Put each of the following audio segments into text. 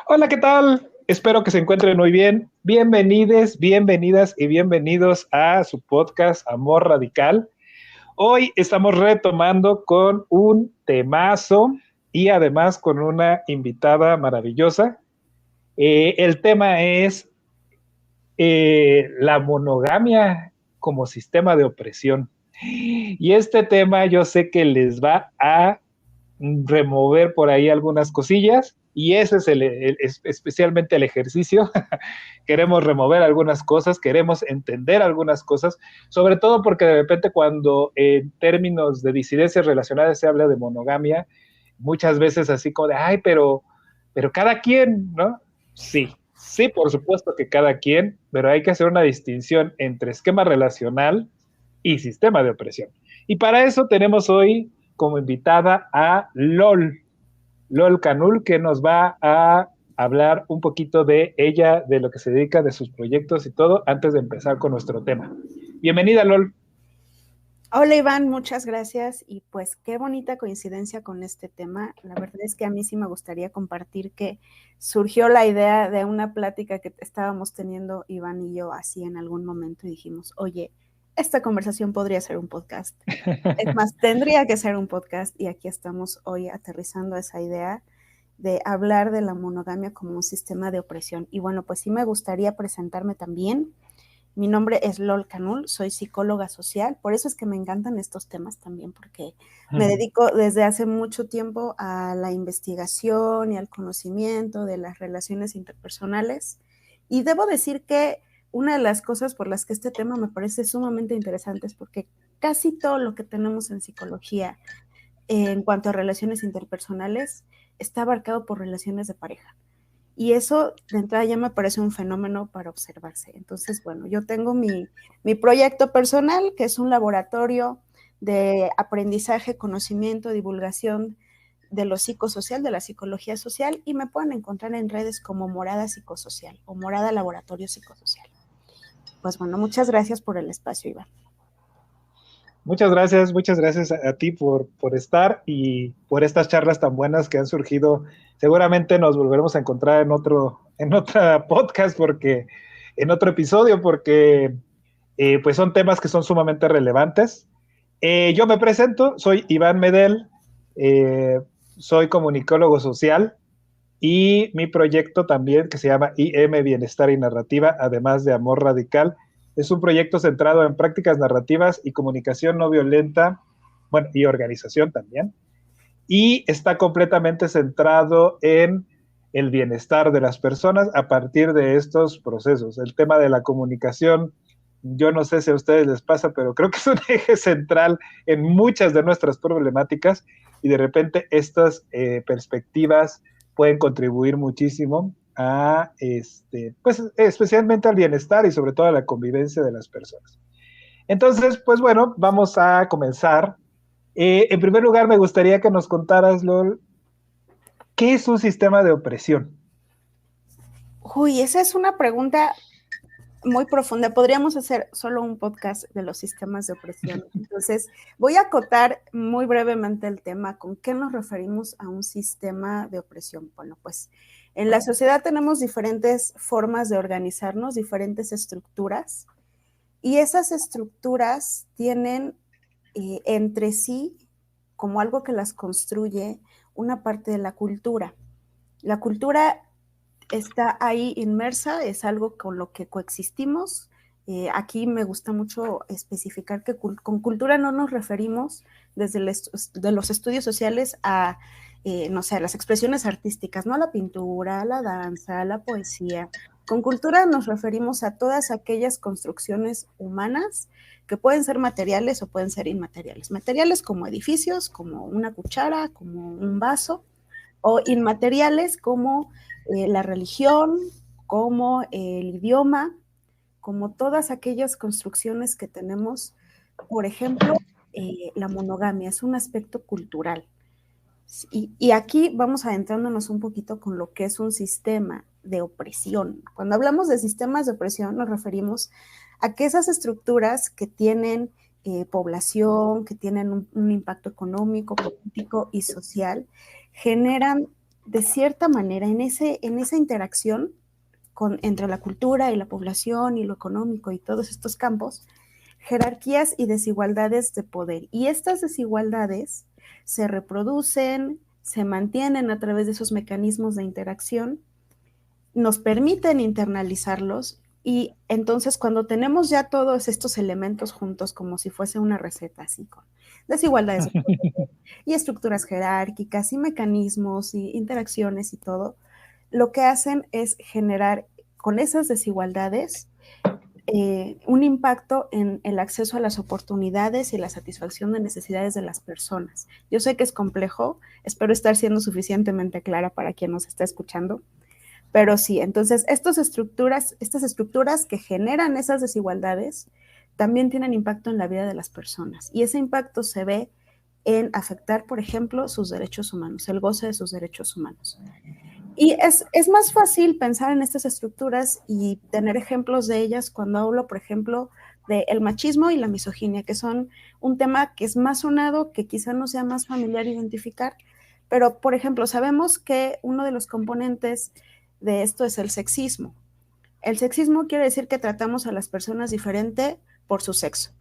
Hola, ¿qué tal? Espero que se encuentren muy bien. Bienvenides, bienvenidas y bienvenidos a su podcast Amor Radical. Hoy estamos retomando con un temazo y además con una invitada maravillosa. El tema es la monogamia como sistema de opresión. Y este tema yo sé que les va a remover por ahí algunas cosillas y ese es especialmente el ejercicio. Queremos remover algunas cosas, queremos entender algunas cosas, sobre todo porque de repente cuando en términos de disidencias relacionadas se habla de monogamia, muchas veces así como de, ay, pero cada quien, ¿no? Sí, sí, por supuesto que cada quien, pero hay que hacer una distinción entre esquema relacional y sistema de opresión. Y para eso tenemos hoy como invitada a LOL Canul, que nos va a hablar un poquito de ella, de lo que se dedica, de sus proyectos y todo, antes de empezar con nuestro tema. Bienvenida, LOL. Hola Iván, muchas gracias y pues qué bonita coincidencia con este tema. La verdad es que a mí sí me gustaría compartir que surgió la idea de una plática que estábamos teniendo Iván y yo así en algún momento y dijimos, oye, esta conversación podría ser un podcast. Es más, tendría que ser un podcast y aquí estamos hoy aterrizando esa idea de hablar de la monogamia como un sistema de opresión. Y bueno, pues sí me gustaría presentarme también. Mi nombre es LOL Canul, soy psicóloga social, por eso es que me encantan estos temas también, porque me dedico desde hace mucho tiempo a la investigación y al conocimiento de las relaciones interpersonales. Y debo decir que una de las cosas por las que este tema me parece sumamente interesante es porque casi todo lo que tenemos en psicología en cuanto a relaciones interpersonales está abarcado por relaciones de pareja. Y eso de entrada ya me parece un fenómeno para observarse. Entonces, bueno, yo tengo mi proyecto personal, que es un laboratorio de aprendizaje, conocimiento, divulgación de lo psicosocial, de la psicología social, y me pueden encontrar en redes como Morada Psicosocial o Morada Laboratorio Psicosocial. Pues bueno, muchas gracias por el espacio, Iván. Muchas gracias a ti por estar y por estas charlas tan buenas que han surgido. Seguramente nos volveremos a encontrar en otra podcast, porque en otro episodio, porque pues son temas que son sumamente relevantes. Yo me presento, soy Iván Medel, eh, soy comunicólogo social y mi proyecto también, que se llama IM Bienestar y Narrativa, además de Amor Radical, es un proyecto centrado en prácticas narrativas y comunicación no violenta, bueno, y organización también, y está completamente centrado en el bienestar de las personas a partir de estos procesos. El tema de la comunicación, yo no sé si a ustedes les pasa, pero creo que es un eje central en muchas de nuestras problemáticas y de repente estas perspectivas pueden contribuir muchísimo a, pues especialmente al bienestar y sobre todo a la convivencia de las personas. Entonces, pues bueno, vamos a comenzar. En primer lugar, me gustaría que nos contaras, LOL, ¿qué es un sistema de opresión? Uy, esa es una pregunta muy profunda. Podríamos hacer solo un podcast de los sistemas de opresión. Entonces, voy a acotar muy brevemente el tema, ¿con qué nos referimos a un sistema de opresión? Bueno, pues en la sociedad tenemos diferentes formas de organizarnos, diferentes estructuras, y esas estructuras tienen entre sí, como algo que las construye, una parte de la cultura. La cultura está ahí inmersa, es algo con lo que coexistimos. Aquí me gusta mucho especificar que con cultura no nos referimos desde de los estudios sociales a, no sé, a las expresiones artísticas, no a la pintura, a la danza, a la poesía. Con cultura nos referimos a todas aquellas construcciones humanas que pueden ser materiales o pueden ser inmateriales. Materiales como edificios, como una cuchara, como un vaso, o inmateriales como la religión, como el idioma, como todas aquellas construcciones que tenemos. Por ejemplo, la monogamia es un aspecto cultural. Y aquí vamos adentrándonos un poquito con lo que es un sistema de opresión. Cuando hablamos de sistemas de opresión nos referimos a que esas estructuras que tienen población, que tienen un impacto económico, político y social, generan de cierta manera, en esa interacción entre la cultura y la población y lo económico y todos estos campos, jerarquías y desigualdades de poder. Y estas desigualdades se reproducen, se mantienen a través de esos mecanismos de interacción, nos permiten internalizarlos y entonces cuando tenemos ya todos estos elementos juntos como si fuese una receta, así con desigualdades de poder y estructuras jerárquicas y mecanismos y interacciones y todo, lo que hacen es generar con esas desigualdades un impacto en el acceso a las oportunidades y la satisfacción de necesidades de las personas. Yo sé que es complejo, espero estar siendo suficientemente clara para quien nos está escuchando, pero sí, entonces estas estructuras que generan esas desigualdades también tienen impacto en la vida de las personas y ese impacto se ve en afectar, por ejemplo, sus derechos humanos, el goce de sus derechos humanos. Y es más fácil pensar en estas estructuras y tener ejemplos de ellas cuando hablo, por ejemplo, del machismo y la misoginia, que son un tema que es más sonado, que quizá no sea más familiar identificar, pero, por ejemplo, sabemos que uno de los componentes de esto es el sexismo. El sexismo quiere decir que tratamos a las personas diferente por su sexo.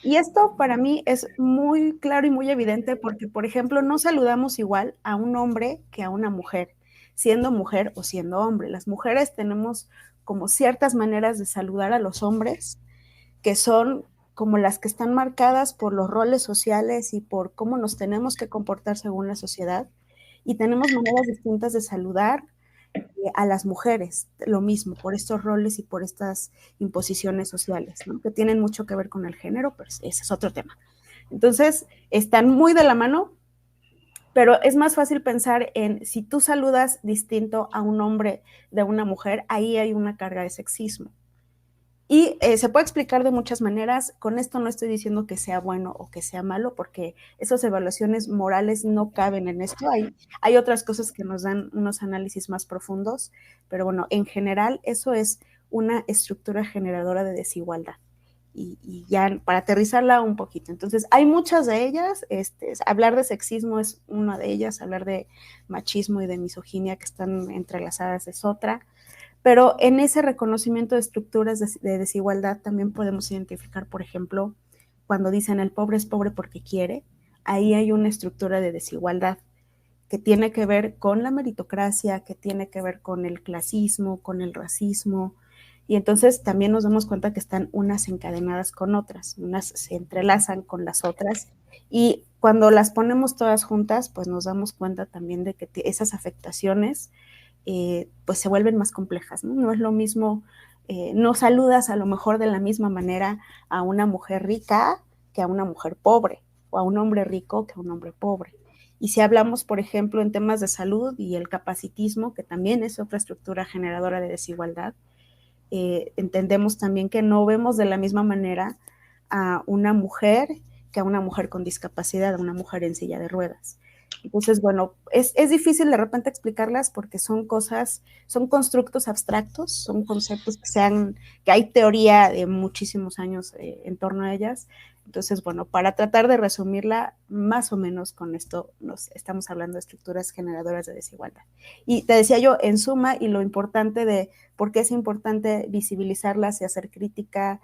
Y esto para mí es muy claro y muy evidente porque, por ejemplo, no saludamos igual a un hombre que a una mujer, siendo mujer o siendo hombre. Las mujeres tenemos como ciertas maneras de saludar a los hombres que son como las que están marcadas por los roles sociales y por cómo nos tenemos que comportar según la sociedad. Y tenemos maneras distintas de saludar a las mujeres, lo mismo, por estos roles y por estas imposiciones sociales, ¿no? Que tienen mucho que ver con el género, pero ese es otro tema. Entonces, están muy de la mano, pero es más fácil pensar en si tú saludas distinto a un hombre de una mujer, ahí hay una carga de sexismo. Y se puede explicar de muchas maneras. Con esto no estoy diciendo que sea bueno o que sea malo, porque esas evaluaciones morales no caben en esto. Hay otras cosas que nos dan unos análisis más profundos, pero bueno, en general eso es una estructura generadora de desigualdad. Y ya para aterrizarla un poquito. Entonces, hay muchas de ellas. Hablar de sexismo es una de ellas, hablar de machismo y de misoginia que están entrelazadas es otra. Pero en ese reconocimiento de estructuras de desigualdad también podemos identificar, por ejemplo, cuando dicen el pobre es pobre porque quiere, ahí hay una estructura de desigualdad que tiene que ver con la meritocracia, que tiene que ver con el clasismo, con el racismo, y entonces también nos damos cuenta que están unas encadenadas con otras, unas se entrelazan con las otras, y cuando las ponemos todas juntas, pues nos damos cuenta también de que esas afectaciones pues se vuelven más complejas, ¿no? No es lo mismo, no saludas a lo mejor de la misma manera a una mujer rica que a una mujer pobre, o a un hombre rico que a un hombre pobre. Y si hablamos, por ejemplo, en temas de salud y el capacitismo, que también es otra estructura generadora de desigualdad, entendemos también que no vemos de la misma manera a una mujer que a una mujer con discapacidad, a una mujer en silla de ruedas. Entonces, bueno, es difícil de repente explicarlas porque son cosas, son constructos abstractos, son conceptos que hay teoría de muchísimos años en torno a ellas. Entonces, bueno, para tratar de resumirla, más o menos con esto nos estamos hablando de estructuras generadoras de desigualdad. Y te decía yo, en suma, y lo importante de por qué es importante visibilizarlas y hacer crítica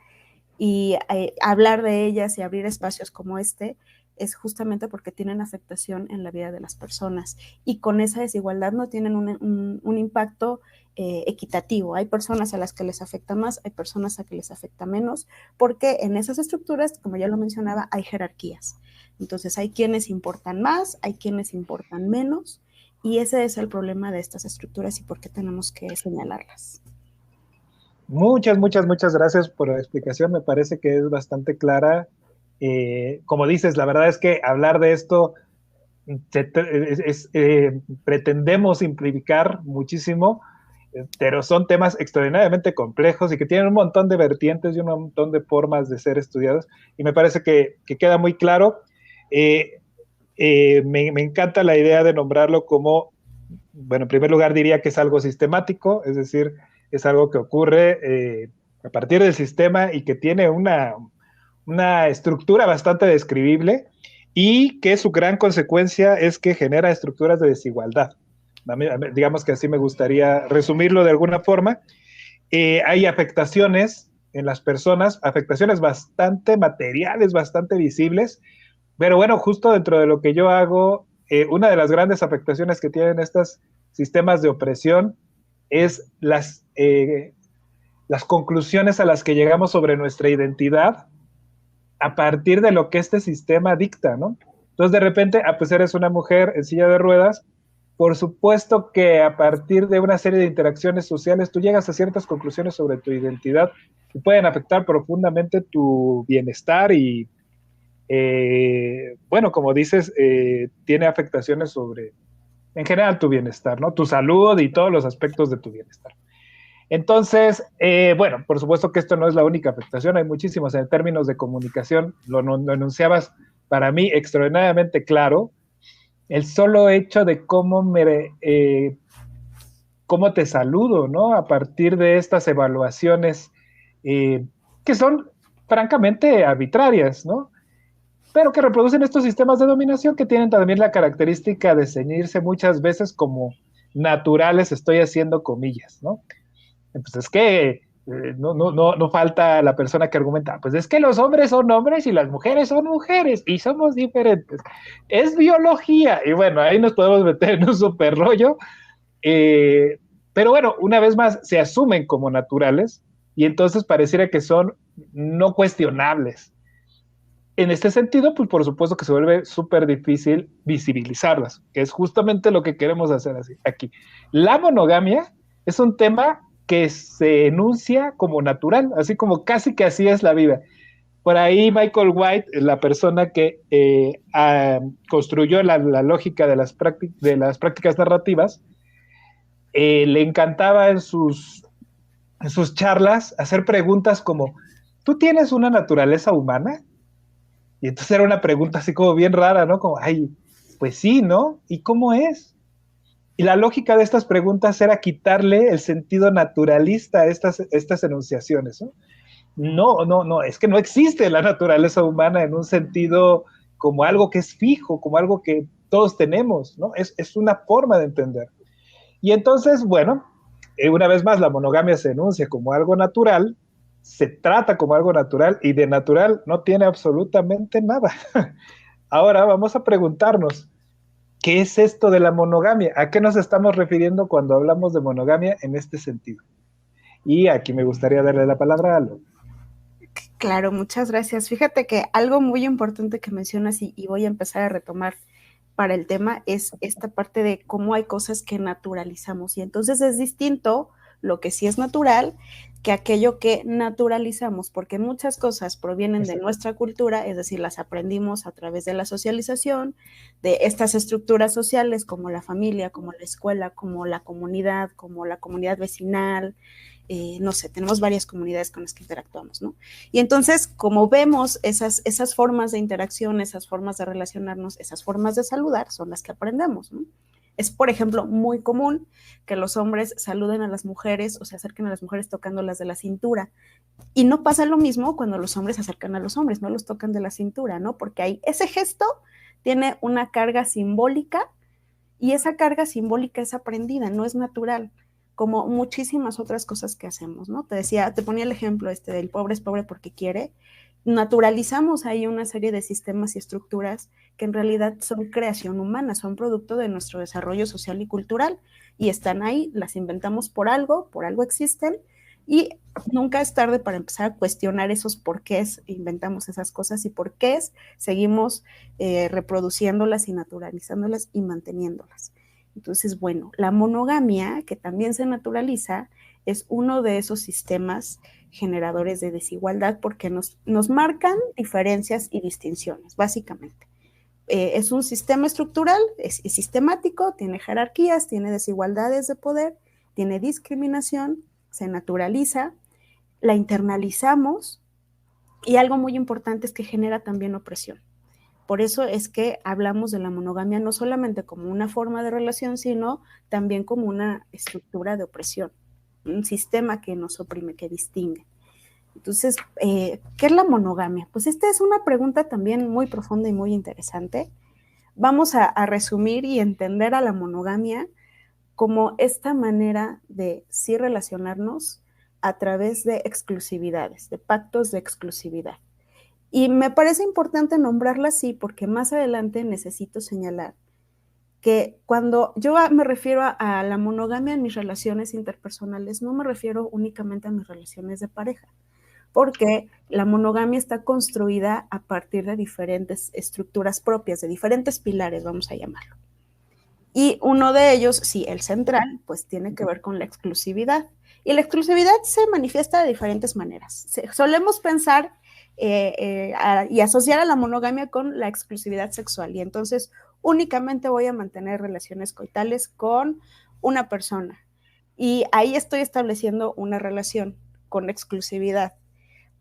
y hablar de ellas y abrir espacios como este, es justamente porque tienen afectación en la vida de las personas y con esa desigualdad no tienen un impacto equitativo. Hay personas a las que les afecta más, hay personas a que les afecta menos, porque en esas estructuras, como ya lo mencionaba, hay jerarquías. Entonces hay quienes importan más, hay quienes importan menos, y ese es el problema de estas estructuras y por qué tenemos que señalarlas. Muchas gracias por la explicación. Me parece que es bastante clara. Como dices, la verdad es que hablar de esto pretendemos simplificar muchísimo, pero son temas extraordinariamente complejos y que tienen un montón de vertientes y un montón de formas de ser estudiados. Y me parece que queda muy claro. Me encanta la idea de nombrarlo como, bueno, en primer lugar diría que es algo sistemático, es decir, es algo que ocurre a partir del sistema y que tiene una estructura bastante describible y que su gran consecuencia es que genera estructuras de desigualdad. digamos que así me gustaría resumirlo de alguna forma. Hay afectaciones en las personas, afectaciones bastante materiales, bastante visibles, pero bueno, justo dentro de lo que yo hago, una de las grandes afectaciones que tienen estos sistemas de opresión es las conclusiones a las que llegamos sobre nuestra identidad a partir de lo que este sistema dicta, ¿no? Entonces, de repente, pues eres una mujer en silla de ruedas, por supuesto que a partir de una serie de interacciones sociales, tú llegas a ciertas conclusiones sobre tu identidad que pueden afectar profundamente tu bienestar y, bueno, como dices, tiene afectaciones sobre, en general, tu bienestar, ¿no? Tu salud y todos los aspectos de tu bienestar. Entonces, bueno, por supuesto que esto no es la única afectación, hay muchísimas en términos de comunicación, lo enunciabas para mí extraordinariamente claro, el solo hecho de cómo te saludo, ¿no? A partir de estas evaluaciones que son francamente arbitrarias, ¿no? Pero que reproducen estos sistemas de dominación que tienen también la característica de ceñirse muchas veces como naturales, estoy haciendo comillas, ¿no? Pues es que no falta la persona que argumenta, pues es que los hombres son hombres y las mujeres son mujeres y somos diferentes. Es biología. Y bueno, ahí nos podemos meter en un súper rollo. Pero bueno, una vez más, se asumen como naturales y entonces pareciera que son no cuestionables. En este sentido, pues por supuesto que se vuelve súper difícil visibilizarlas, que es justamente lo que queremos hacer aquí. La monogamia es un tema que se enuncia como natural, así como casi que así es la vida. Por ahí Michael White, la persona que construyó la lógica de las prácticas narrativas, le encantaba en sus charlas hacer preguntas como, ¿tú tienes una naturaleza humana? Y entonces era una pregunta así como bien rara, ¿no? Como, ay, pues sí, ¿no? ¿Y cómo es? Y la lógica de estas preguntas era quitarle el sentido naturalista a estas enunciaciones, ¿no? No, es que no existe la naturaleza humana en un sentido como algo que es fijo, como algo que todos tenemos, ¿no? Es una forma de entender. Y entonces, bueno, una vez más, la monogamia se enuncia como algo natural, se trata como algo natural y de natural no tiene absolutamente nada. Ahora vamos a preguntarnos, ¿qué es esto de la monogamia? ¿A qué nos estamos refiriendo cuando hablamos de monogamia en este sentido? Y aquí me gustaría darle la palabra a Alo. Claro, muchas gracias. Fíjate que algo muy importante que mencionas y voy a empezar a retomar para el tema es esta parte de cómo hay cosas que naturalizamos y entonces es distinto lo que sí es natural que aquello que naturalizamos, porque muchas cosas provienen de nuestra cultura, es decir, las aprendimos a través de la socialización, de estas estructuras sociales como la familia, como la escuela, como la comunidad vecinal, no sé, tenemos varias comunidades con las que interactuamos, ¿no? Y entonces, como vemos esas formas de interacción, esas formas de relacionarnos, esas formas de saludar, son las que aprendemos, ¿no? Es, por ejemplo, muy común que los hombres saluden a las mujeres o se acerquen a las mujeres tocándolas de la cintura. Y no pasa lo mismo cuando los hombres se acercan a los hombres, no los tocan de la cintura, ¿no? Porque ahí ese gesto tiene una carga simbólica y esa carga simbólica es aprendida, no es natural, como muchísimas otras cosas que hacemos, ¿no? Te ponía el ejemplo del pobre es pobre porque quiere. Naturalizamos ahí una serie de sistemas y estructuras que en realidad son creación humana, son producto de nuestro desarrollo social y cultural y están ahí, las inventamos por algo existen y nunca es tarde para empezar a cuestionar esos porqués inventamos esas cosas y porqués seguimos reproduciéndolas y naturalizándolas y manteniéndolas. Entonces, bueno, la monogamia, que también se naturaliza, es uno de esos sistemas generadores de desigualdad porque nos marcan diferencias y distinciones, básicamente. Es un sistema estructural, es sistemático, tiene jerarquías, tiene desigualdades de poder, tiene discriminación, se naturaliza, la internalizamos y algo muy importante es que genera también opresión. Por eso es que hablamos de la monogamia no solamente como una forma de relación, sino también como una estructura de opresión, un sistema que nos oprime, que distingue. Entonces, ¿qué es la monogamia? Pues esta es una pregunta también muy profunda y muy interesante. Vamos a resumir y entender a la monogamia como esta manera de sí relacionarnos a través de exclusividades, de pactos de exclusividad. Y me parece importante nombrarla así porque más adelante necesito señalar que cuando yo me refiero a la monogamia en mis relaciones interpersonales, no me refiero únicamente a mis relaciones de pareja, porque la monogamia está construida a partir de diferentes estructuras propias, de diferentes pilares, vamos a llamarlo. Y uno de ellos, sí, el central, pues tiene que ver con la exclusividad. Y la exclusividad se manifiesta de diferentes maneras. Solemos pensar y asociar a la monogamia con la exclusividad sexual. Y entonces únicamente voy a mantener relaciones coitales con una persona. Y ahí estoy estableciendo una relación con exclusividad.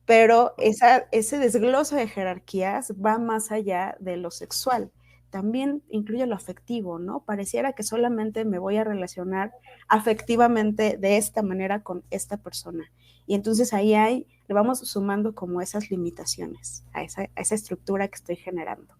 Pero ese desgloso de jerarquías va más allá de lo sexual. También incluye lo afectivo, ¿no? Pareciera que solamente me voy a relacionar afectivamente de esta manera con esta persona. Y entonces ahí le vamos sumando como esas limitaciones a esa estructura que estoy generando.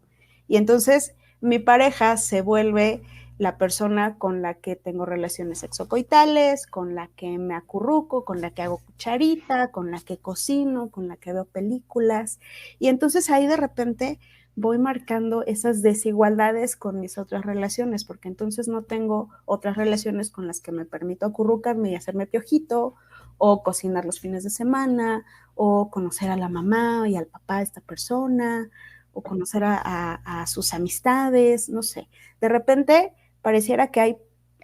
Y entonces mi pareja se vuelve la persona con la que tengo relaciones sexocoitales, con la que me acurruco, con la que hago cucharita, con la que cocino, con la que veo películas. Y entonces ahí de repente voy marcando esas desigualdades con mis otras relaciones, porque entonces no tengo otras relaciones con las que me permito acurrucarme y hacerme piojito, o cocinar los fines de semana, o conocer a la mamá y al papá de esta persona, o conocer a sus amistades, no sé. De repente pareciera que hay,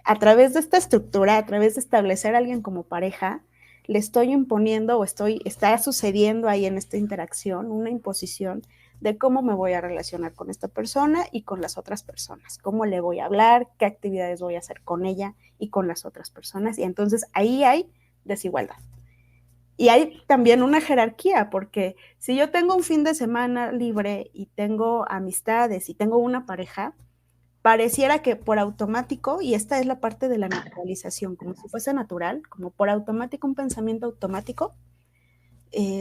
a través de esta estructura, a través de establecer a alguien como pareja, le estoy imponiendo o está sucediendo ahí en esta interacción una imposición de cómo me voy a relacionar con esta persona y con las otras personas, cómo le voy a hablar, qué actividades voy a hacer con ella y con las otras personas. Y entonces ahí hay desigualdad. Y hay también una jerarquía, porque si yo tengo un fin de semana libre y tengo amistades y tengo una pareja, pareciera que por automático, y esta es la parte de la naturalización, como si fuese natural, como por automático, un pensamiento automático,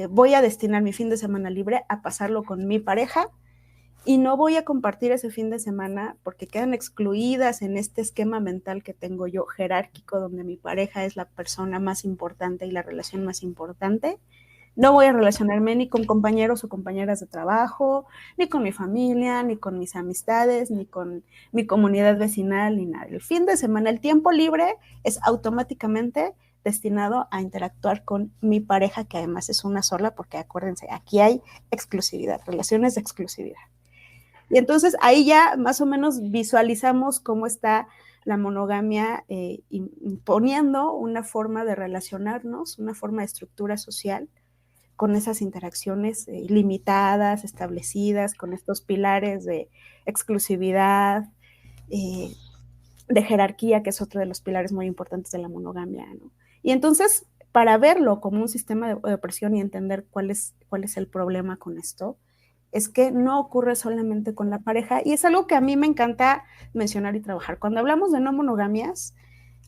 voy a destinar mi fin de semana libre a pasarlo con mi pareja y no voy a compartir ese fin de semana porque quedan excluidas en este esquema mental que tengo yo jerárquico, donde mi pareja es la persona más importante y la relación más importante. No voy a relacionarme ni con compañeros o compañeras de trabajo, ni con mi familia, ni con mis amistades, ni con mi comunidad vecinal, ni nada. El fin de semana, el tiempo libre es automáticamente destinado a interactuar con mi pareja, que además es una sola, porque acuérdense, aquí hay exclusividad, relaciones de exclusividad. Y entonces ahí ya más o menos visualizamos cómo está la monogamia imponiendo una forma de relacionarnos, una forma de estructura social con esas interacciones limitadas, establecidas, con estos pilares de exclusividad, de jerarquía, que es otro de los pilares muy importantes de la monogamia, ¿no? Y entonces, para verlo como un sistema de opresión y entender cuál es el problema con esto, es que no ocurre solamente con la pareja, y es algo que a mí me encanta mencionar y trabajar. Cuando hablamos de no monogamias,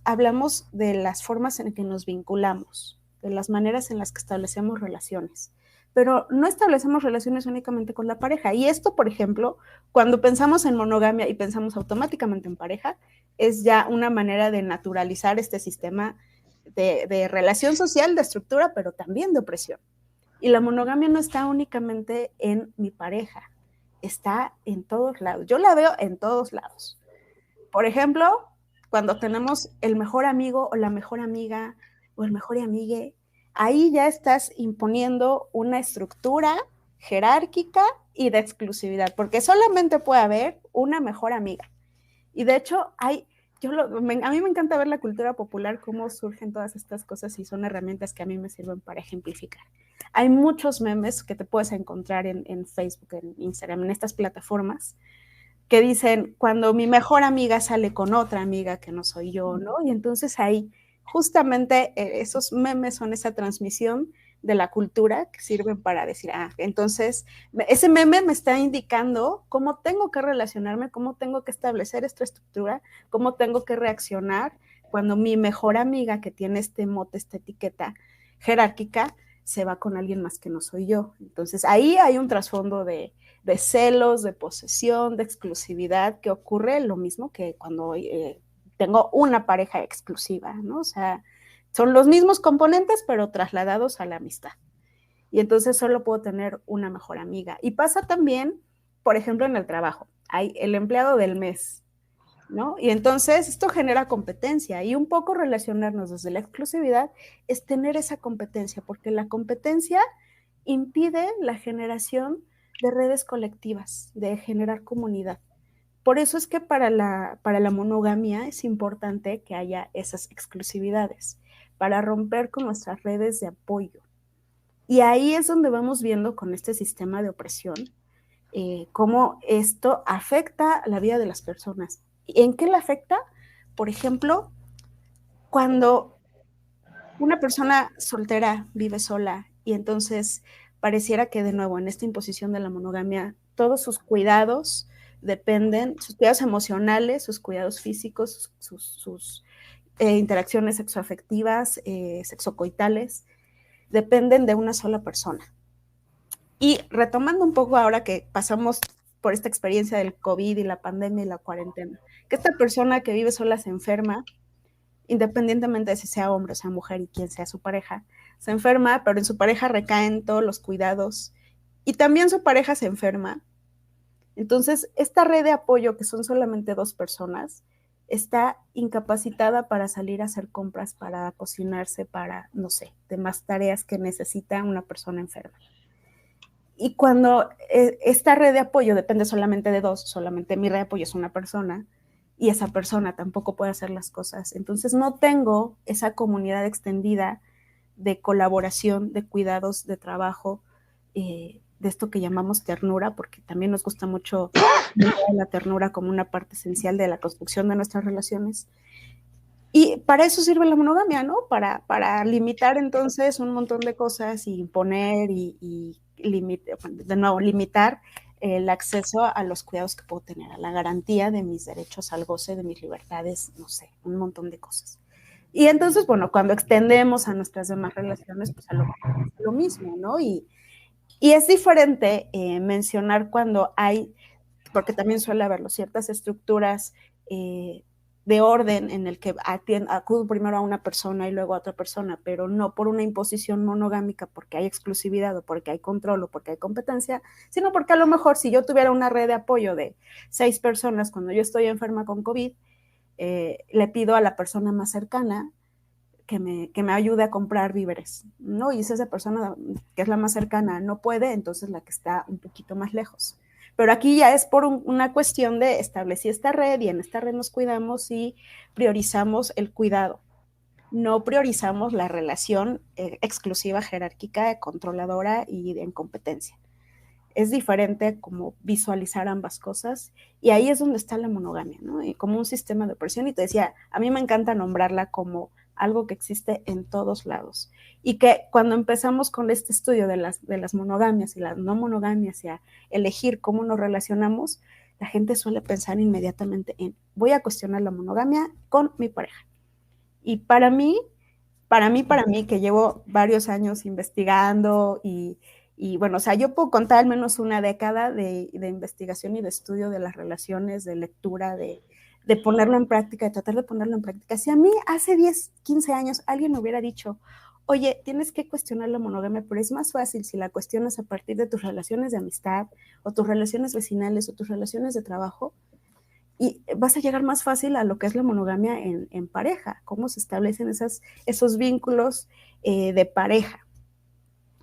hablamos de las formas en que nos vinculamos, de las maneras en las que establecemos relaciones, pero no establecemos relaciones únicamente con la pareja. Y esto, por ejemplo, cuando pensamos en monogamia y pensamos automáticamente en pareja, es ya una manera de naturalizar este sistema de relación social, de estructura, pero también de opresión. Y la monogamia no está únicamente en mi pareja, está en todos lados. Yo la veo en todos lados. Por ejemplo, cuando tenemos el mejor amigo o la mejor amiga o el mejor amigue, ahí ya estás imponiendo una estructura jerárquica y de exclusividad, porque solamente puede haber una mejor amiga. Y de hecho, a mí me encanta ver la cultura popular, cómo surgen todas estas cosas y son herramientas que a mí me sirven para ejemplificar. Hay muchos memes que te puedes encontrar en Facebook, en Instagram, en estas plataformas, que dicen, cuando mi mejor amiga sale con otra amiga que no soy yo, ¿no? Y entonces ahí, justamente esos memes son esa transmisión de la cultura que sirven para decir, entonces ese meme me está indicando cómo tengo que relacionarme, cómo tengo que establecer esta estructura, cómo tengo que reaccionar cuando mi mejor amiga que tiene este mote, esta etiqueta jerárquica, se va con alguien más que no soy yo. Entonces ahí hay un trasfondo de celos, de posesión, de exclusividad, que ocurre lo mismo que cuando tengo una pareja exclusiva, ¿no? O sea, son los mismos componentes, pero trasladados a la amistad. Y entonces solo puedo tener una mejor amiga. Y pasa también, por ejemplo, en el trabajo. Hay el empleado del mes, ¿no? Y entonces esto genera competencia y un poco relacionarnos desde la exclusividad es tener esa competencia, porque la competencia impide la generación de redes colectivas, de generar comunidad. Por eso es que para la monogamia es importante que haya esas exclusividades, para romper con nuestras redes de apoyo. Y ahí es donde vamos viendo con este sistema de opresión cómo esto afecta la vida de las personas. ¿En qué la afecta? Por ejemplo, cuando una persona soltera vive sola y entonces pareciera que de nuevo en esta imposición de la monogamia todos sus cuidados dependen, sus cuidados emocionales, sus cuidados físicos, sus interacciones sexoafectivas, sexocoitales, dependen de una sola persona. Y retomando un poco ahora que pasamos por esta experiencia del COVID y la pandemia y la cuarentena, que esta persona que vive sola se enferma, independientemente de si sea hombre o sea mujer y quién sea su pareja, se enferma, pero en su pareja recaen todos los cuidados y también su pareja se enferma. Entonces, esta red de apoyo, que son solamente 2 personas, está incapacitada para salir a hacer compras, para cocinarse, para, no sé, demás tareas que necesita una persona enferma. Y cuando esta red de apoyo depende solamente de 2, solamente mi red de apoyo es una persona, y esa persona tampoco puede hacer las cosas. Entonces no tengo esa comunidad extendida de colaboración, de cuidados, de trabajo, de esto que llamamos ternura, porque también nos gusta mucho la ternura como una parte esencial de la construcción de nuestras relaciones. Y para eso sirve la monogamia, ¿no? Para limitar entonces un montón de cosas y imponer y de nuevo, limitar el acceso a los cuidados que puedo tener, a la garantía de mis derechos al goce de mis libertades, no sé, un montón de cosas. Y entonces, bueno, cuando extendemos a nuestras demás relaciones, pues a lo mismo, ¿no? Y es diferente mencionar cuando hay, porque también suele haberlo, ciertas estructuras de orden en el que acudo primero a una persona y luego a otra persona, pero no por una imposición monogámica porque hay exclusividad o porque hay control o porque hay competencia, sino porque a lo mejor si yo tuviera una red de apoyo de 6 personas cuando yo estoy enferma con COVID, le pido a la persona más cercana que me ayude a comprar víveres, ¿no? Y si esa persona que es la más cercana no puede, entonces la que está un poquito más lejos. Pero aquí ya es por una cuestión de establecer esta red y en esta red nos cuidamos y priorizamos el cuidado. No priorizamos la relación exclusiva, jerárquica, controladora y en competencia. Es diferente como visualizar ambas cosas y ahí es donde está la monogamia, ¿no? Y como un sistema de opresión. Y te decía, a mí me encanta nombrarla como algo que existe en todos lados y que cuando empezamos con este estudio de las monogamias y las no monogamias y a elegir cómo nos relacionamos, la gente suele pensar inmediatamente en voy a cuestionar la monogamia con mi pareja. Y para mí, que llevo varios años investigando y bueno, o sea, yo puedo contar al menos una década de investigación y de estudio de las relaciones, de lectura, de ponerlo en práctica, de tratar de ponerlo en práctica. Si a mí hace 10, 15 años alguien me hubiera dicho, oye, tienes que cuestionar la monogamia, pero es más fácil si la cuestionas a partir de tus relaciones de amistad o tus relaciones vecinales o tus relaciones de trabajo, y vas a llegar más fácil a lo que es la monogamia en pareja, cómo se establecen esos vínculos de pareja,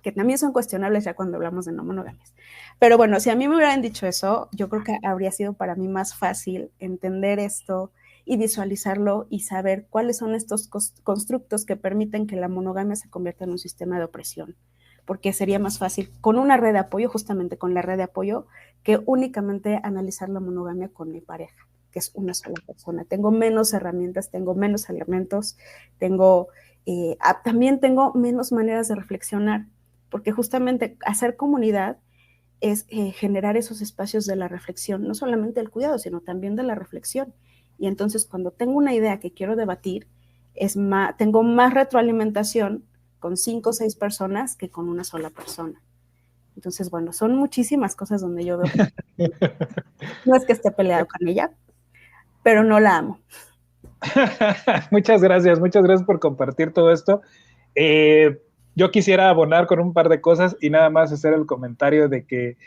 que también son cuestionables ya cuando hablamos de no monogamias. Pero bueno, si a mí me hubieran dicho eso, yo creo que habría sido para mí más fácil entender esto y visualizarlo y saber cuáles son estos constructos que permiten que la monogamia se convierta en un sistema de opresión, porque sería más fácil con una red de apoyo, justamente con la red de apoyo, que únicamente analizar la monogamia con mi pareja, que es una sola persona. Tengo menos herramientas, tengo menos elementos, también tengo menos maneras de reflexionar, porque justamente hacer comunidad es generar esos espacios de la reflexión, no solamente del cuidado, sino también de la reflexión. Y entonces cuando tengo una idea que quiero debatir, tengo más retroalimentación con 5 o 6 personas que con una sola persona. Entonces, bueno, son muchísimas cosas donde yo veo que no es que esté peleado con ella, pero no la amo. Muchas gracias por compartir todo esto. Yo quisiera abonar con un par de cosas y nada más hacer el comentario de que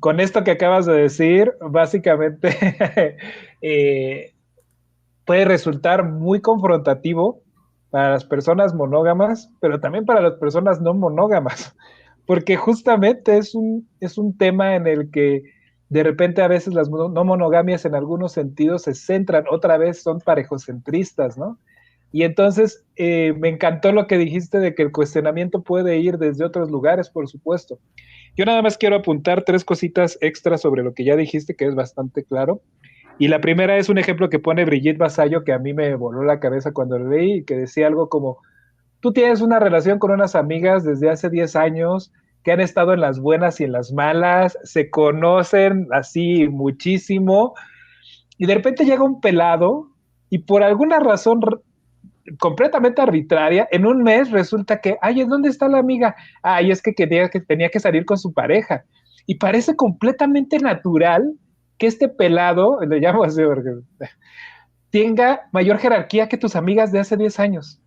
con esto que acabas de decir, básicamente eh, puede resultar muy confrontativo para las personas monógamas, pero también para las personas no monógamas, porque justamente es un tema en el que de repente a veces las no monogamias en algunos sentidos se centran, otra vez son parejocentristas, ¿no? Y entonces me encantó lo que dijiste de que el cuestionamiento puede ir desde otros lugares, por supuesto. Yo nada más quiero apuntar tres cositas extras sobre lo que ya dijiste, que es bastante claro. Y la primera es un ejemplo que pone Brigitte Vasallo, que a mí me voló la cabeza cuando lo leí, que decía algo como, tú tienes una relación con unas amigas desde hace 10 años que han estado en las buenas y en las malas, se conocen así muchísimo, y de repente llega un pelado y por alguna razón completamente arbitraria, en un mes resulta que, ay, ¿dónde está la amiga? Ay, es que tenía que salir con su pareja. Y parece completamente natural que este pelado, le llamo así porque tenga mayor jerarquía que tus amigas de hace 10 años.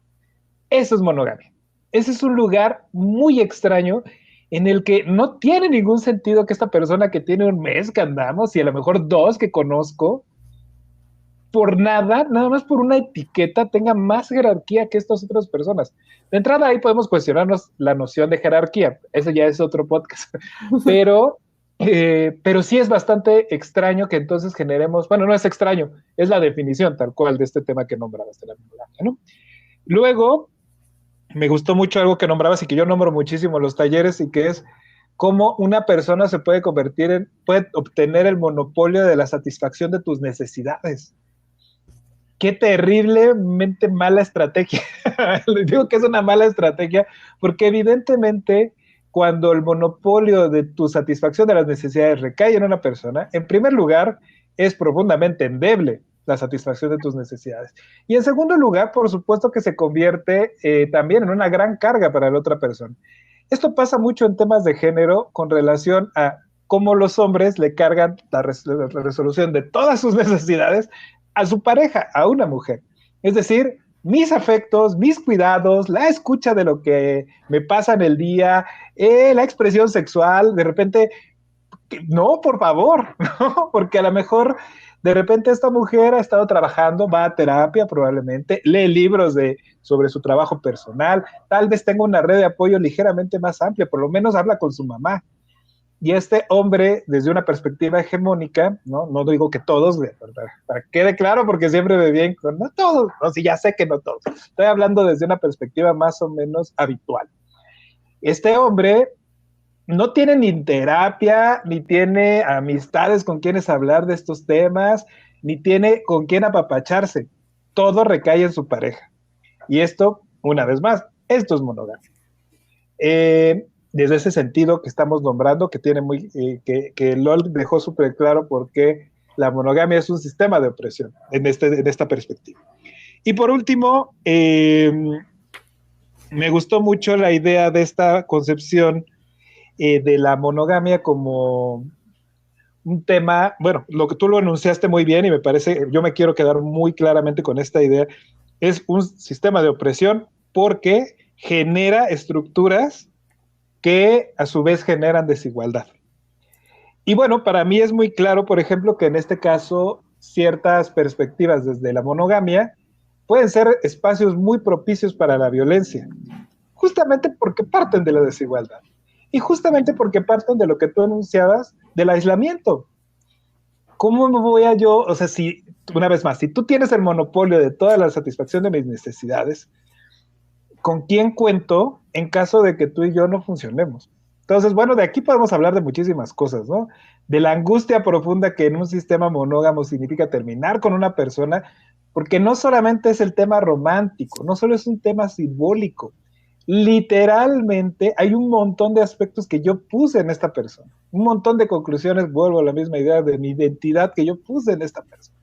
Eso es monogamia. Ese es un lugar muy extraño en el que no tiene ningún sentido que esta persona que tiene un mes que andamos y a lo mejor dos que conozco, por nada, nada más por una etiqueta, tenga más jerarquía que estas otras personas. De entrada ahí podemos cuestionarnos la noción de jerarquía, ese ya es otro podcast, pero sí es bastante extraño que entonces generemos, bueno, no es extraño, es la definición tal cual de este tema que nombrabas de la monogamia, ¿no? Luego, me gustó mucho algo que nombrabas y que yo nombro muchísimo en los talleres y que es cómo una persona se puede convertir en, puede obtener el monopolio de la satisfacción de tus necesidades. Qué terriblemente mala estrategia. Les digo que es una mala estrategia porque evidentemente cuando el monopolio de tu satisfacción de las necesidades recae en una persona, en primer lugar, es profundamente endeble la satisfacción de tus necesidades. Y en segundo lugar, por supuesto que se convierte también en una gran carga para la otra persona. Esto pasa mucho en temas de género con relación a cómo los hombres le cargan la resolución de todas sus necesidades a su pareja, a una mujer. Es decir, mis afectos, mis cuidados, la escucha de lo que me pasa en el día, la expresión sexual, de repente, no, por favor, no, porque a lo mejor de repente esta mujer ha estado trabajando, va a terapia probablemente, lee libros sobre su trabajo personal, tal vez tenga una red de apoyo ligeramente más amplia, por lo menos habla con su mamá. Y este hombre, desde una perspectiva hegemónica, no digo que todos, para que quede claro, porque siempre me vienen con, no todos, no, sí, ya sé que no todos, estoy hablando desde una perspectiva más o menos habitual. Este hombre no tiene ni terapia, ni tiene amistades con quienes hablar de estos temas, ni tiene con quién apapacharse. Todo recae en su pareja. Y esto, una vez más, esto es monogamia. Desde ese sentido que estamos nombrando, que tiene que LOL dejó súper claro por qué la monogamia es un sistema de opresión en esta perspectiva. Y por último, me gustó mucho la idea de esta concepción de la monogamia como un tema, bueno, lo que tú lo enunciaste muy bien y me parece, yo me quiero quedar muy claramente con esta idea, es un sistema de opresión porque genera estructuras que a su vez generan desigualdad. Y bueno, para mí es muy claro, por ejemplo, que en este caso ciertas perspectivas desde la monogamia pueden ser espacios muy propicios para la violencia, justamente porque parten de la desigualdad y justamente porque parten de lo que tú anunciabas del aislamiento. ¿Cómo me voy a yo, o sea, si, una vez más, si tú tienes el monopolio de toda la satisfacción de mis necesidades, ¿con quién cuento en caso de que tú y yo no funcionemos? Entonces, bueno, de aquí podemos hablar de muchísimas cosas, ¿no? De la angustia profunda que en un sistema monógamo significa terminar con una persona, porque no solamente es el tema romántico, no solo es un tema simbólico, literalmente hay un montón de aspectos que yo puse en esta persona, un montón de conclusiones, vuelvo a la misma idea de mi identidad que yo puse en esta persona.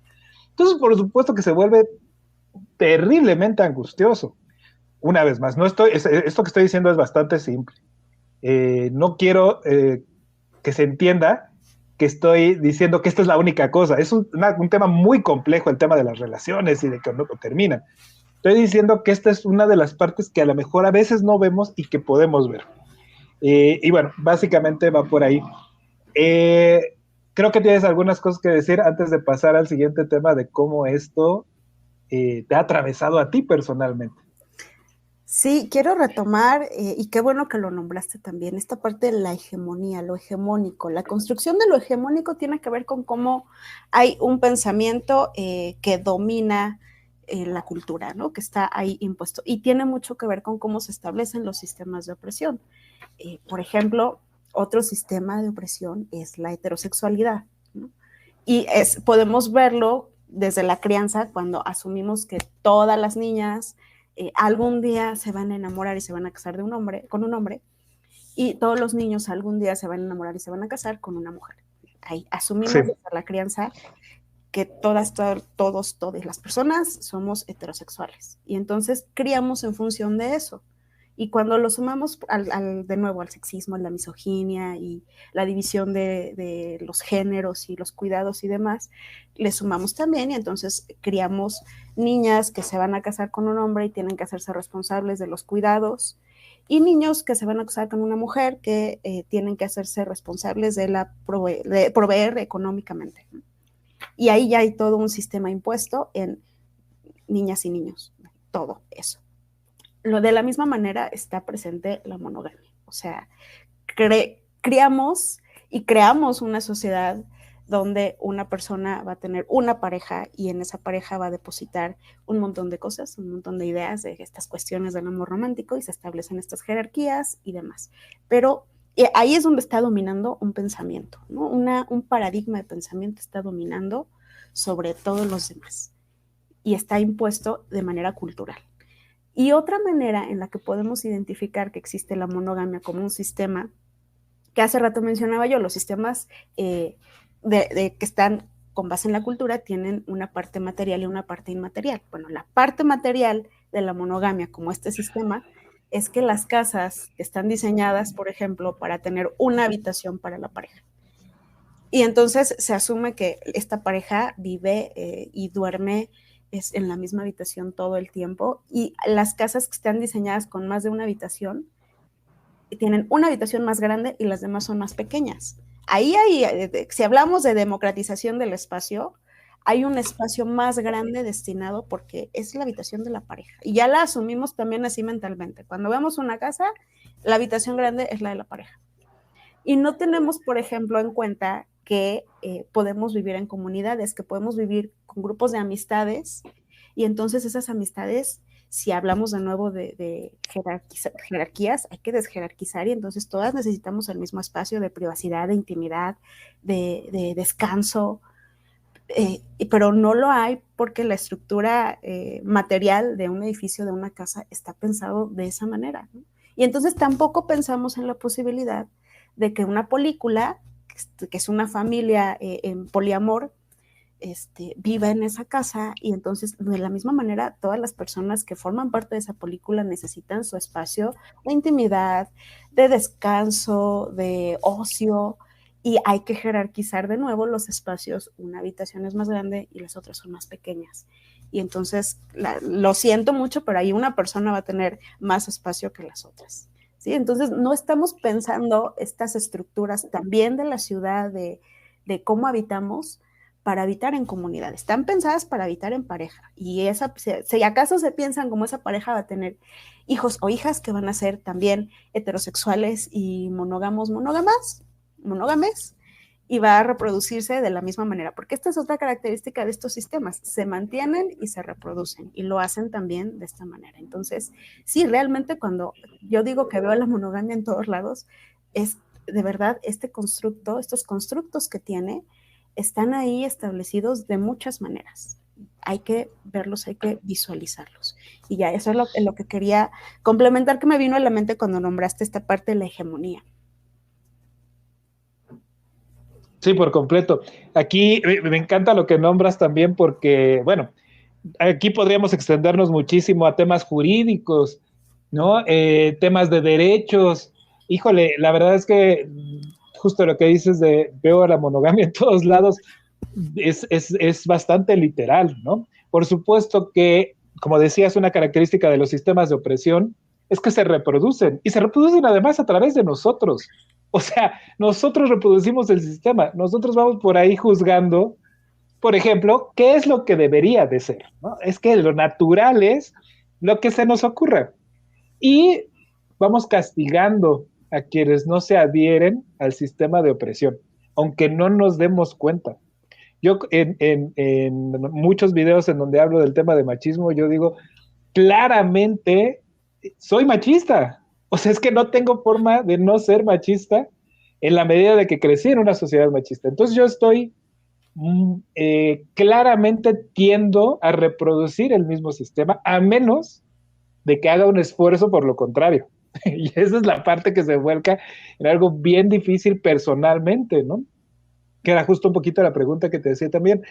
Entonces, por supuesto que se vuelve terriblemente angustioso. Una vez más, esto que estoy diciendo es bastante simple. No quiero que se entienda que estoy diciendo que esta es la única cosa. Es un tema muy complejo, el tema de las relaciones y de que no terminan. Estoy diciendo que esta es una de las partes que a lo mejor a veces no vemos y que podemos ver. Y bueno, básicamente va por ahí. Creo que tienes algunas cosas que decir antes de pasar al siguiente tema de cómo esto te ha atravesado a ti personalmente. Sí, quiero retomar, y qué bueno que lo nombraste también, esta parte de la hegemonía, lo hegemónico. La construcción de lo hegemónico tiene que ver con cómo hay un pensamiento que domina la cultura, ¿no? Que está ahí impuesto. Y tiene mucho que ver con cómo se establecen los sistemas de opresión. Por ejemplo, otro sistema de opresión es la heterosexualidad, ¿no? Y podemos verlo desde la crianza cuando asumimos que todas las niñas algún día se van a enamorar y se van a casar con un hombre, y todos los niños algún día se van a enamorar y se van a casar con una mujer. Ahí asumimos desde la crianza que todas las personas somos heterosexuales, y entonces criamos en función de eso. Y cuando lo sumamos de nuevo al sexismo, a la misoginia y la división de los géneros y los cuidados y demás, le sumamos también, y entonces criamos niñas que se van a casar con un hombre y tienen que hacerse responsables de los cuidados, y niños que se van a casar con una mujer que tienen que hacerse responsables de proveer económicamente. Y ahí ya hay todo un sistema impuesto en niñas y niños, todo eso. De la misma manera está presente la monogamia. O sea, criamos y creamos una sociedad donde una persona va a tener una pareja y en esa pareja va a depositar un montón de cosas, un montón de ideas de estas cuestiones del amor romántico, y se establecen estas jerarquías y demás. Pero ahí es donde está dominando un pensamiento, ¿no? Un paradigma de pensamiento está dominando sobre todos los demás y está impuesto de manera cultural. Y otra manera en la que podemos identificar que existe la monogamia como un sistema, que hace rato mencionaba yo, los sistemas que están con base en la cultura tienen una parte material y una parte inmaterial. Bueno, la parte material de la monogamia como este sistema es que las casas están diseñadas, por ejemplo, para tener una habitación para la pareja. Y entonces se asume que esta pareja vive y duerme en la misma habitación todo el tiempo, y las casas que están diseñadas con más de una habitación tienen una habitación más grande y las demás son más pequeñas. Ahí si hablamos de democratización del espacio, hay un espacio más grande destinado porque es la habitación de la pareja. Y ya la asumimos también así mentalmente. Cuando vemos una casa, la habitación grande es la de la pareja. Y no tenemos, por ejemplo, en cuenta que podemos vivir en comunidades, que podemos vivir con grupos de amistades, y entonces esas amistades, si hablamos de nuevo de jerarquías, hay que desjerarquizar, y entonces todas necesitamos el mismo espacio de privacidad, de intimidad, de descanso, pero no lo hay porque la estructura material de un edificio, de una casa, está pensado de esa manera, ¿no? Y entonces tampoco pensamos en la posibilidad de que una película, que es una familia en poliamor, viva en esa casa, y entonces de la misma manera todas las personas que forman parte de esa película necesitan su espacio de intimidad, de descanso, de ocio, y hay que jerarquizar de nuevo los espacios. Una habitación es más grande y las otras son más pequeñas, y entonces lo siento mucho, pero ahí una persona va a tener más espacio que las otras, ¿sí? Entonces no estamos pensando estas estructuras también de la ciudad, de cómo habitamos, para habitar en comunidad. Están pensadas para habitar en pareja, y si acaso se piensan como esa pareja va a tener hijos o hijas que van a ser también heterosexuales y monógames, y va a reproducirse de la misma manera, porque esta es otra característica de estos sistemas: se mantienen y se reproducen, y lo hacen también de esta manera. Entonces, sí, realmente cuando yo digo que veo la monogamia en todos lados, es de verdad estos constructos que tiene, están ahí establecidos de muchas maneras. Hay que verlos, hay que visualizarlos. Y ya, eso es lo que quería complementar, que me vino a la mente cuando nombraste esta parte de la hegemonía. Sí, por completo. Aquí me encanta lo que nombras también porque, bueno, aquí podríamos extendernos muchísimo a temas jurídicos, ¿no? Temas de derechos. Híjole, la verdad es que justo lo que dices de veo la monogamia en todos lados, es bastante literal, ¿no? Por supuesto que, como decías, una característica de los sistemas de opresión es que se reproducen y se reproducen además a través de nosotros. O sea, nosotros reproducimos el sistema, nosotros vamos por ahí juzgando, por ejemplo, qué es lo que debería de ser, ¿no? Es que lo natural es lo que se nos ocurra y vamos castigando a quienes no se adhieren al sistema de opresión, aunque no nos demos cuenta. Yo en muchos videos en donde hablo del tema de machismo, yo digo, claramente soy machista. O sea, es que no tengo forma de no ser machista en la medida de que crecí en una sociedad machista. Entonces yo estoy claramente tiendo a reproducir el mismo sistema, a menos de que haga un esfuerzo por lo contrario. Y esa es la parte que se vuelca en algo bien difícil personalmente, ¿no? Que era justo un poquito la pregunta que te decía también.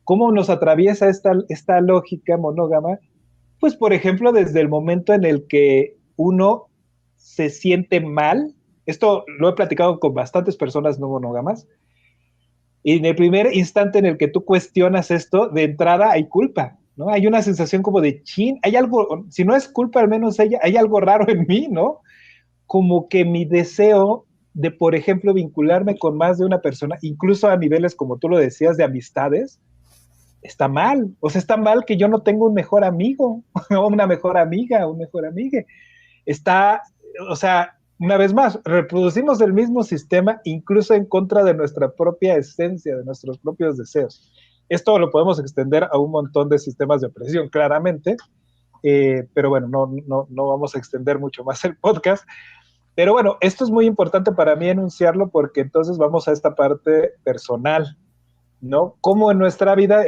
¿Cómo nos atraviesa esta lógica monógama? Pues, por ejemplo, desde el momento en el que uno se siente mal, esto lo he platicado con bastantes personas no monógamas, y en el primer instante en el que tú cuestionas esto, de entrada hay culpa, ¿no? Hay una sensación como de chin, hay algo, si no es culpa, al menos hay algo raro en mí, ¿no? Como que mi deseo de, por ejemplo, vincularme con más de una persona, incluso a niveles, como tú lo decías, de amistades, está mal. O sea, está mal que yo no tenga un mejor amigo, o una mejor amiga, un mejor amigue. Está, o sea, una vez más, reproducimos el mismo sistema incluso en contra de nuestra propia esencia, de nuestros propios deseos. Esto lo podemos extender a un montón de sistemas de opresión, claramente, pero bueno, no vamos a extender mucho más el podcast. Pero bueno, esto es muy importante para mí enunciarlo porque entonces vamos a esta parte personal, ¿no? Como en nuestra vida,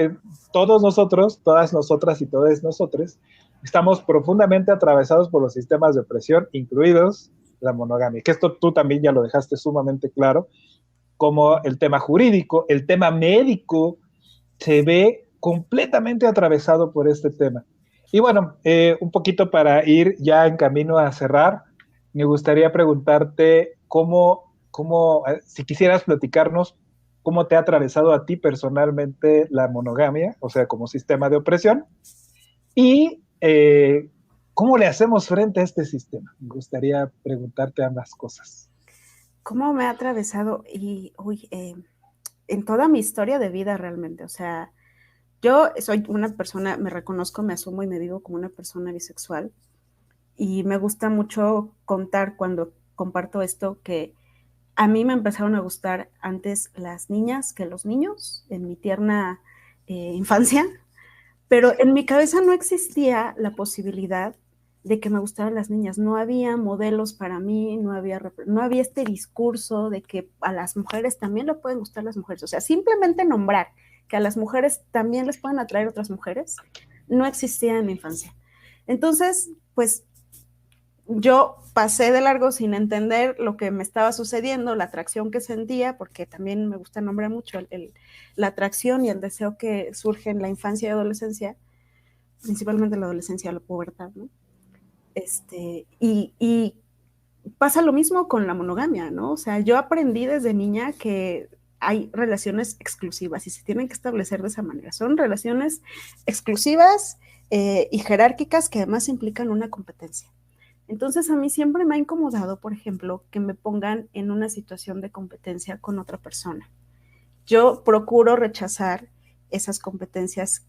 todos nosotros, todas nosotras y todos nosotros, estamos profundamente atravesados por los sistemas de opresión, incluidos la monogamia, que esto tú también ya lo dejaste sumamente claro, como el tema jurídico, el tema médico, se ve completamente atravesado por este tema. Y bueno, un poquito para ir ya en camino a cerrar, me gustaría preguntarte si quisieras platicarnos cómo te ha atravesado a ti personalmente la monogamia, o sea, como sistema de opresión, y cómo le hacemos frente a este sistema. Me gustaría preguntarte ambas cosas. ¿Cómo me ha atravesado? En toda mi historia de vida realmente, o sea, yo soy una persona, me reconozco, me asumo y me digo como una persona bisexual, y me gusta mucho contar cuando comparto esto que a mí me empezaron a gustar antes las niñas que los niños en mi tierna infancia, pero en mi cabeza no existía la posibilidad de que me gustaran las niñas. No había modelos para mí, no había este discurso de que a las mujeres también le pueden gustar las mujeres. O sea, simplemente nombrar que a las mujeres también les pueden atraer otras mujeres, no existía en mi infancia. Entonces, pues yo pasé de largo sin entender lo que me estaba sucediendo, la atracción que sentía, porque también me gusta nombrar mucho la atracción y el deseo que surge en la infancia y adolescencia, principalmente la adolescencia, la pubertad, ¿no? Y pasa lo mismo con la monogamia, ¿no? O sea, yo aprendí desde niña que hay relaciones exclusivas y se tienen que establecer de esa manera. Son relaciones exclusivas y jerárquicas que además implican una competencia. Entonces a mí siempre me ha incomodado, por ejemplo, que me pongan en una situación de competencia con otra persona. Yo procuro rechazar esas competencias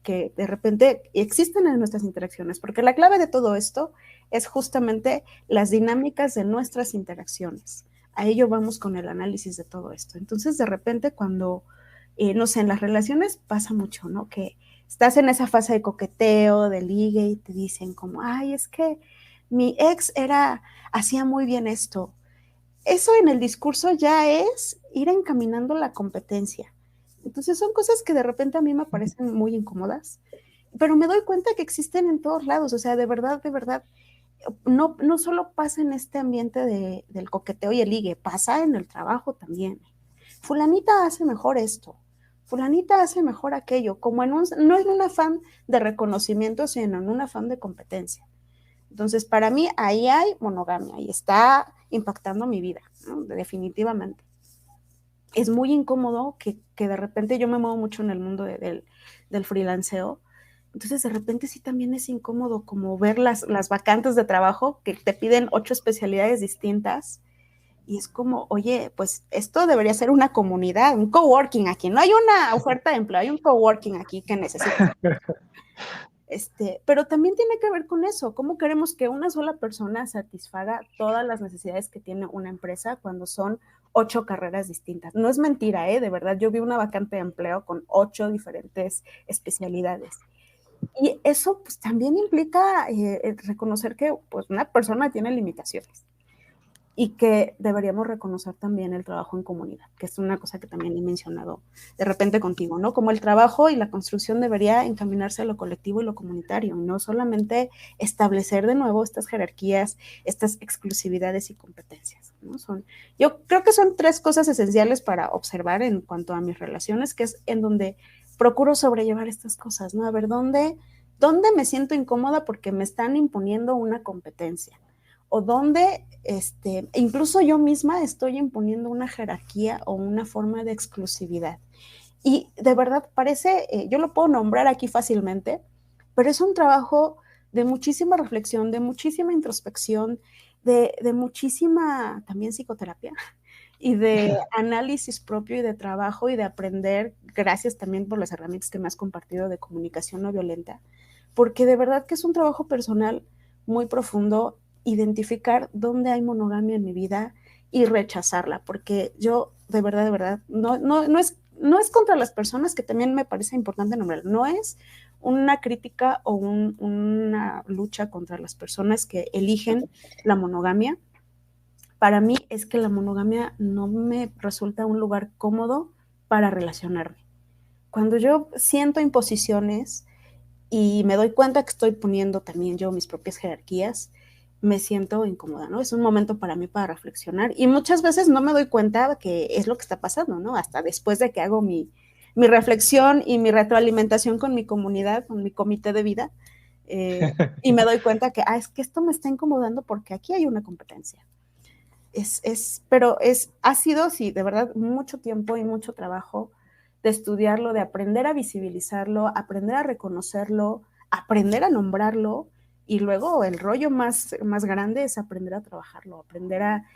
que de repente existen en nuestras interacciones, porque la clave de todo esto es justamente las dinámicas de nuestras interacciones. A ello vamos con el análisis de todo esto. Entonces, de repente, cuando, no sé, en las relaciones pasa mucho, ¿no? Que estás en esa fase de coqueteo, de ligue, y te dicen como, ay, es que mi ex hacía muy bien esto. Eso en el discurso ya es ir encaminando la competencia. Entonces son cosas que de repente a mí me parecen muy incómodas, pero me doy cuenta que existen en todos lados. O sea, de verdad, no solo pasa en este ambiente del coqueteo y el ligue, pasa en el trabajo también. Fulanita hace mejor esto, fulanita hace mejor aquello, como no en un afán de reconocimiento, sino en un afán de competencia. Entonces, para mí, ahí hay monogamia, ahí está impactando mi vida, ¿no? Definitivamente. Es muy incómodo que de repente yo me muevo mucho en el mundo del freelanceo. Entonces, de repente sí también es incómodo como ver las vacantes de trabajo que te piden 8 especialidades distintas. Y es como, oye, pues esto debería ser una comunidad, un coworking aquí. No hay una oferta de empleo, hay un coworking aquí que necesitas. Pero también tiene que ver con eso, cómo queremos que una sola persona satisfaga todas las necesidades que tiene una empresa cuando son 8 carreras distintas. No es mentira, de verdad, yo vi una vacante de empleo con 8 diferentes especialidades. Y eso pues también implica reconocer que pues una persona tiene limitaciones y que deberíamos reconocer también el trabajo en comunidad, que es una cosa que también he mencionado de repente contigo, ¿no? Como el trabajo y la construcción debería encaminarse a lo colectivo y lo comunitario, y no solamente establecer de nuevo estas jerarquías, estas exclusividades y competencias, ¿no? Yo creo que son 3 cosas esenciales para observar en cuanto a mis relaciones, que es en donde procuro sobrellevar estas cosas, ¿no? A ver, ¿dónde me siento incómoda porque me están imponiendo una competencia? O donde incluso yo misma estoy imponiendo una jerarquía o una forma de exclusividad. Y de verdad parece, yo lo puedo nombrar aquí fácilmente, pero es un trabajo de muchísima reflexión, de muchísima introspección, de muchísima también psicoterapia y de análisis propio y de trabajo y de aprender, gracias también por las herramientas que me has compartido de comunicación no violenta, porque de verdad que es un trabajo personal muy profundo identificar dónde hay monogamia en mi vida y rechazarla, porque yo de verdad, no es contra las personas, que también me parece importante nombrar, no es una crítica o una lucha contra las personas que eligen la monogamia. Para mí es que la monogamia no me resulta un lugar cómodo para relacionarme. Cuando yo siento imposiciones y me doy cuenta que estoy poniendo también yo mis propias jerarquías, me siento incómoda, ¿no? Es un momento para mí para reflexionar y muchas veces no me doy cuenta que es lo que está pasando, ¿no? Hasta después de que hago mi reflexión y mi retroalimentación con mi comunidad, con mi comité de vida, y me doy cuenta que, es que esto me está incomodando porque aquí hay una competencia. Pero ha sido, sí, de verdad, mucho tiempo y mucho trabajo de estudiarlo, de aprender a visibilizarlo, aprender a reconocerlo, aprender a nombrarlo, y luego el rollo más grande es aprender a trabajarlo, aprender a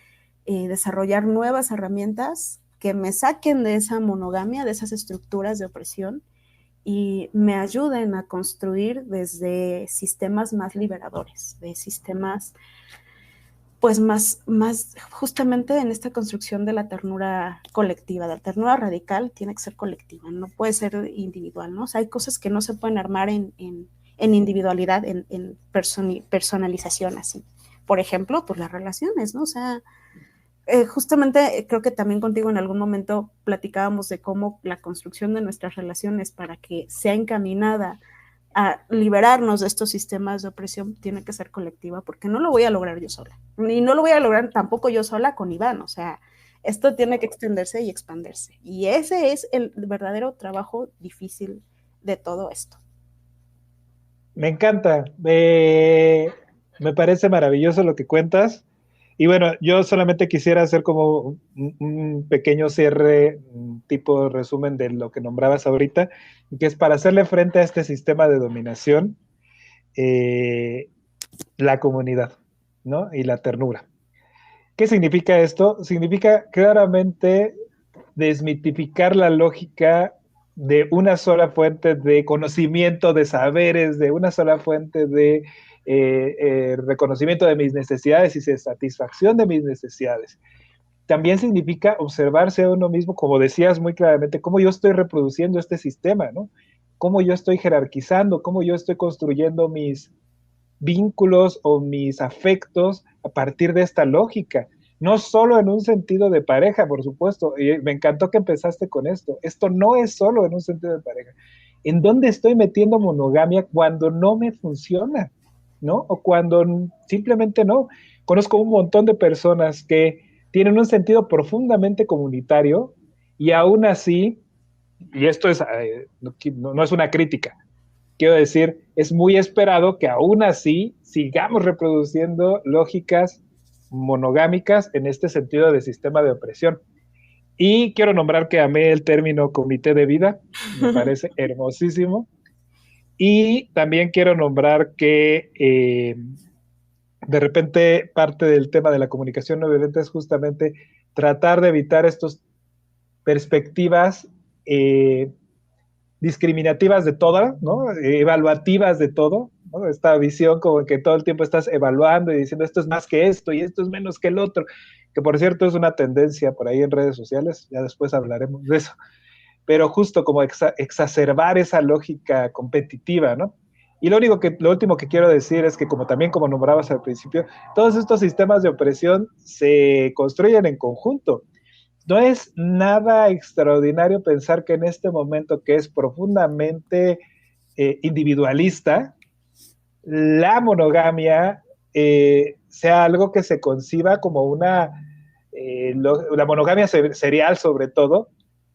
desarrollar nuevas herramientas que me saquen de esa monogamia, de esas estructuras de opresión, y me ayuden a construir desde sistemas más liberadores, de sistemas pues más justamente en esta construcción de la ternura colectiva, de la ternura radical tiene que ser colectiva, no puede ser individual, ¿no? O sea, hay cosas que no se pueden armar en individualidad, en personalización así. Por ejemplo, pues las relaciones, ¿no? O sea, justamente creo que también contigo en algún momento platicábamos de cómo la construcción de nuestras relaciones para que sea encaminada a liberarnos de estos sistemas de opresión tiene que ser colectiva, porque no lo voy a lograr yo sola, y no lo voy a lograr tampoco yo sola con Iván, o sea, esto tiene que extenderse y expandirse, y ese es el verdadero trabajo difícil de todo esto. Me encanta, me parece maravilloso lo que cuentas. Y bueno, yo solamente quisiera hacer como un pequeño cierre, un tipo de resumen de lo que nombrabas ahorita, que es para hacerle frente a este sistema de dominación, la comunidad, ¿no? Y la ternura. ¿Qué significa esto? Significa claramente desmitificar la lógica de una sola fuente de conocimiento, de saberes, de una sola fuente de reconocimiento de mis necesidades y de satisfacción de mis necesidades. También significa observarse a uno mismo, como decías muy claramente, cómo yo estoy reproduciendo este sistema, ¿no? Cómo yo estoy jerarquizando, cómo yo estoy construyendo mis vínculos o mis afectos a partir de esta lógica. No solo en un sentido de pareja, por supuesto. Y me encantó que empezaste con esto. Esto no es solo en un sentido de pareja. ¿En dónde estoy metiendo monogamia cuando no me funciona? ¿No? O cuando simplemente no. Conozco un montón de personas que tienen un sentido profundamente comunitario y aún así, y esto es, no es una crítica, quiero decir, es muy esperado que aún así sigamos reproduciendo lógicas monogámicas en este sentido de sistema de opresión. Y quiero nombrar que amé el término comité de vida, me parece hermosísimo. Y también quiero nombrar que de repente parte del tema de la comunicación no violenta es justamente tratar de evitar estas perspectivas discriminativas de todas, ¿no? Evaluativas de todo, ¿no? Esta visión como que todo el tiempo estás evaluando y diciendo esto es más que esto y esto es menos que el otro, que por cierto es una tendencia por ahí en redes sociales, ya después hablaremos de eso, pero justo como exacerbar esa lógica competitiva, ¿no? Y lo último que quiero decir es que como también como nombrabas al principio, todos estos sistemas de opresión se construyen en conjunto. No es nada extraordinario pensar que en este momento que es profundamente individualista, la monogamia sea algo que se conciba como la monogamia serial sobre todo,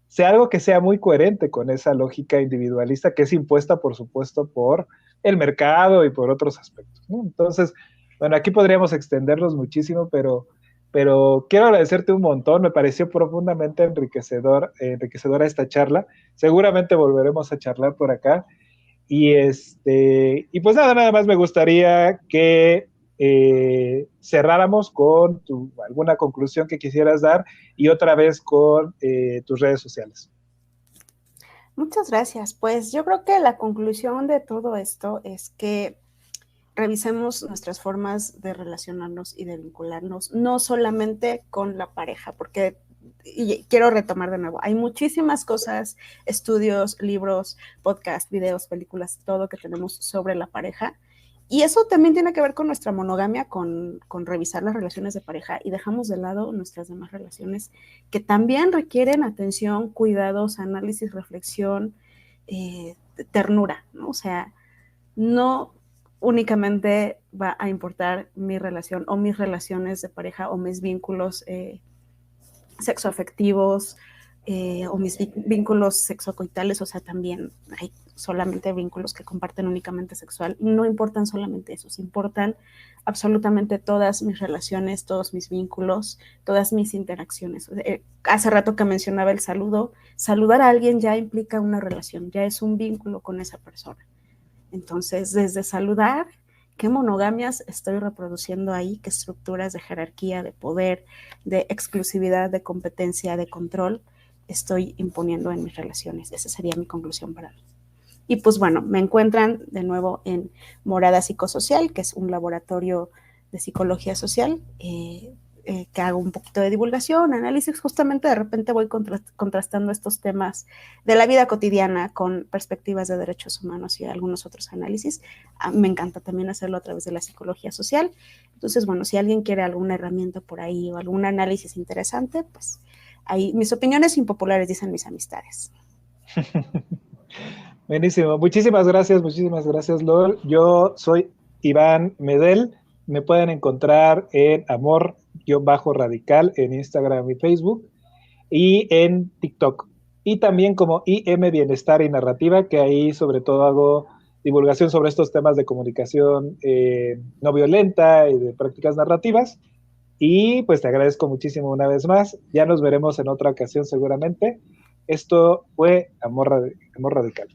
sea algo que sea muy coherente con esa lógica individualista que es impuesta, por supuesto, por el mercado y por otros aspectos, ¿no? Entonces, bueno, aquí podríamos extenderlos muchísimo, pero quiero agradecerte un montón, me pareció profundamente enriquecedora esta charla. Seguramente volveremos a charlar por acá. Y pues nada más me gustaría que cerráramos con alguna conclusión que quisieras dar y otra vez con tus redes sociales. Muchas gracias. Pues yo creo que la conclusión de todo esto es que revisemos nuestras formas de relacionarnos y de vincularnos, no solamente con la pareja, porque, y quiero retomar de nuevo, hay muchísimas cosas, estudios, libros, podcasts, videos, películas, todo que tenemos sobre la pareja. Y eso también tiene que ver con nuestra monogamia, con revisar las relaciones de pareja y dejamos de lado nuestras demás relaciones que también requieren atención, cuidados, análisis, reflexión, ternura, ¿no? O sea, no únicamente va a importar mi relación o mis relaciones de pareja o mis vínculos sexoafectivos o mis vínculos sexocoitales, o sea, también hay solamente vínculos que comparten únicamente sexual, no importan solamente esos, importan absolutamente todas mis relaciones, todos mis vínculos, todas mis interacciones. Hace rato que mencionaba el saludo, saludar a alguien ya implica una relación, ya es un vínculo con esa persona. Entonces, desde saludar, ¿qué monogamias estoy reproduciendo ahí? ¿Qué estructuras de jerarquía, de poder, de exclusividad, de competencia, de control estoy imponiendo en mis relaciones? Esa sería mi conclusión para mí. Y pues bueno, me encuentran de nuevo en Morada Psicosocial, que es un laboratorio de psicología social, que hago un poquito de divulgación, análisis, justamente de repente voy contrastando estos temas de la vida cotidiana con perspectivas de derechos humanos y algunos otros análisis. Me encanta también hacerlo a través de la psicología social. Entonces, bueno, si alguien quiere alguna herramienta por ahí o algún análisis interesante, pues ahí mis opiniones impopulares dicen mis amistades. Buenísimo, muchísimas gracias, Lol. Yo soy Iván Medel, me pueden encontrar en Amor-Radical en Instagram y Facebook y en TikTok. Y también como IM Bienestar y Narrativa, que ahí sobre todo hago divulgación sobre estos temas de comunicación no violenta y de prácticas narrativas. Y pues te agradezco muchísimo una vez más. Ya nos veremos en otra ocasión seguramente. Esto fue Amor Radical.